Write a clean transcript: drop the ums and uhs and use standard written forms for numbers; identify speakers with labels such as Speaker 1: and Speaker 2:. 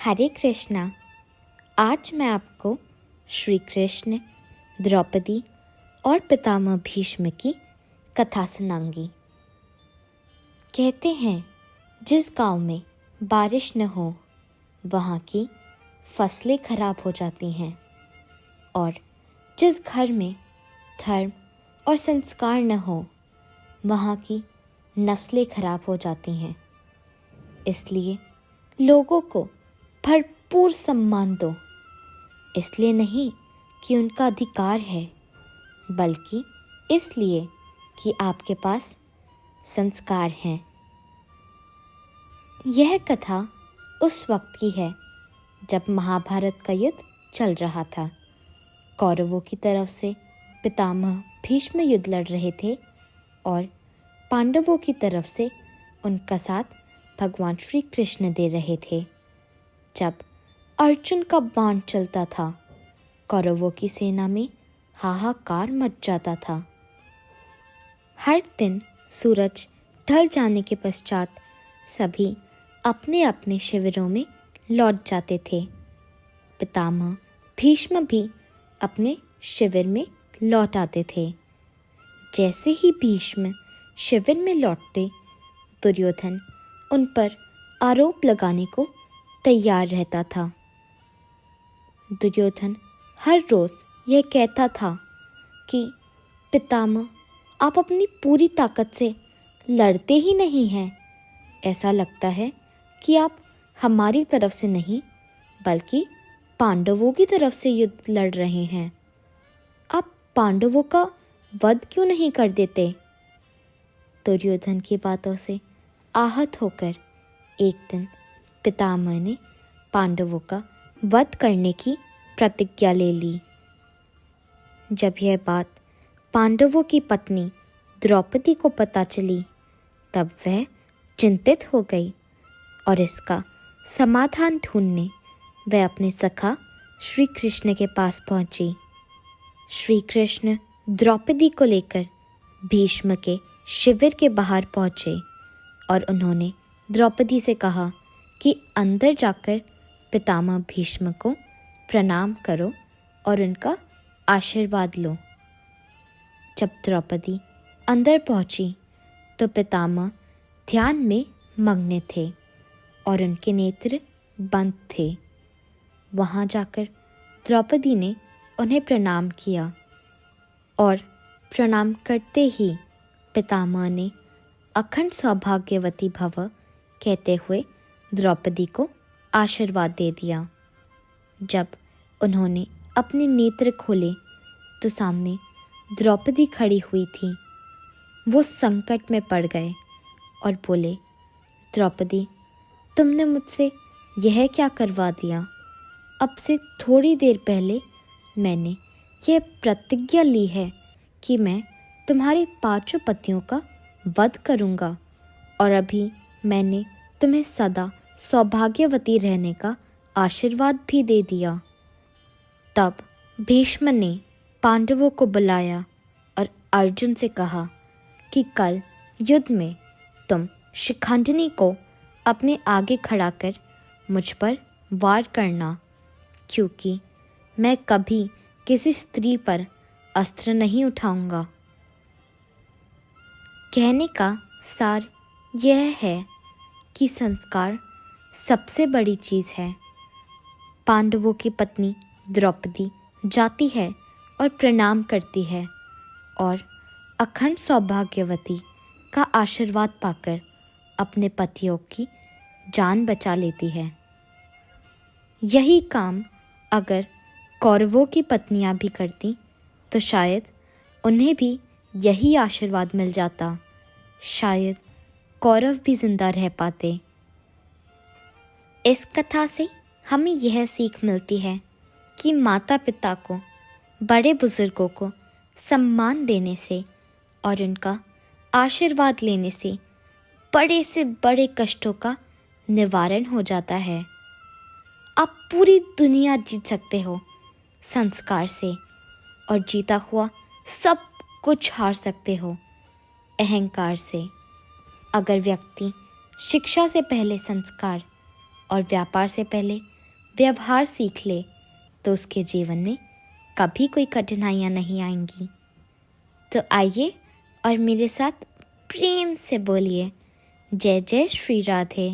Speaker 1: हरे कृष्णा। आज मैं आपको श्री कृष्ण, द्रौपदी और पितामह भीष्म की कथा सुनाऊंगी। कहते हैं जिस गांव में बारिश न हो वहाँ की फसलें खराब हो जाती हैं, और जिस घर में धर्म और संस्कार न हो वहाँ की नस्लें खराब हो जाती हैं। इसलिए लोगों को भरपूर सम्मान दो, इसलिए नहीं कि उनका अधिकार है, बल्कि इसलिए कि आपके पास संस्कार हैं। यह कथा उस वक्त की है जब महाभारत का युद्ध चल रहा था। कौरवों की तरफ से पितामह भीष्म युद्ध लड़ रहे थे और पांडवों की तरफ से उनका साथ भगवान श्री कृष्ण दे रहे थे। जब अर्जुन का बाण चलता था, कौरवों की सेना में हाहाकार मच जाता था। हर दिन सूरज ढल जाने के पश्चात सभी अपने अपने शिविरों में लौट जाते थे। पितामह भीष्म भी अपने शिविर में लौट आते थे। जैसे ही भीष्म शिविर में लौटते, दुर्योधन उन पर आरोप लगाने को तैयार रहता था। दुर्योधन हर रोज यह कहता था कि पितामह, आप अपनी पूरी ताकत से लड़ते ही नहीं हैं। ऐसा लगता है कि आप हमारी तरफ से नहीं बल्कि पांडवों की तरफ से युद्ध लड़ रहे हैं। आप पांडवों का वध क्यों नहीं कर देते? दुर्योधन की बातों से आहत होकर एक दिन पितामह ने पांडवों का वध करने की प्रतिज्ञा ले ली। जब यह बात पांडवों की पत्नी द्रौपदी को पता चली, तब वह चिंतित हो गई और इसका समाधान ढूंढने वह अपने सखा श्री कृष्ण के पास पहुंची। श्री कृष्ण द्रौपदी को लेकर भीष्म के शिविर के बाहर पहुंचे और उन्होंने द्रौपदी से कहा कि अंदर जाकर पितामह भीष्म को प्रणाम करो और उनका आशीर्वाद लो। जब द्रौपदी अंदर पहुंची तो पितामह ध्यान में मग्न थे और उनके नेत्र बंद थे। वहां जाकर द्रौपदी ने उन्हें प्रणाम किया और प्रणाम करते ही पितामह ने अखंड सौभाग्यवती भव कहते हुए द्रौपदी को आशीर्वाद दे दिया। जब उन्होंने अपने नेत्र खोले तो सामने द्रौपदी खड़ी हुई थी। वो संकट में पड़ गए और बोले, द्रौपदी, तुमने मुझसे यह क्या करवा दिया? अब से थोड़ी देर पहले मैंने यह प्रतिज्ञा ली है कि मैं तुम्हारे 5 पतियों का वध करूँगा, और अभी मैंने तुम्हें सदा सौभाग्यवती रहने का आशीर्वाद भी दे दिया। तब भीष्म ने पांडवों को बुलाया और अर्जुन से कहा कि कल युद्ध में तुम शिखंडिनी को अपने आगे खड़ा कर मुझ पर वार करना, क्योंकि मैं कभी किसी स्त्री पर अस्त्र नहीं उठाऊंगा। कहने का सार यह है कि संस्कार सबसे बड़ी चीज़ है। पांडवों की पत्नी द्रौपदी जाती है और प्रणाम करती है और अखंड सौभाग्यवती का आशीर्वाद पाकर अपने पतियों की जान बचा लेती है। यही काम अगर कौरवों की पत्नियां भी करती तो शायद उन्हें भी यही आशीर्वाद मिल जाता। शायद कौरव भी जिंदा रह पाते। इस कथा से हमें यह सीख मिलती है कि माता पिता को, बड़े बुजुर्गों को सम्मान देने से और उनका आशीर्वाद लेने से बड़े से बड़े कष्टों का निवारण हो जाता है। आप पूरी दुनिया जीत सकते हो संस्कार से, और जीता हुआ सब कुछ हार सकते हो अहंकार से। अगर व्यक्ति शिक्षा से पहले संस्कार और व्यापार से पहले व्यवहार सीख ले तो उसके जीवन में कभी कोई कठिनाइयाँ नहीं आएंगी। तो आइए और मेरे साथ प्रेम से बोलिए, जय जय श्री राधे।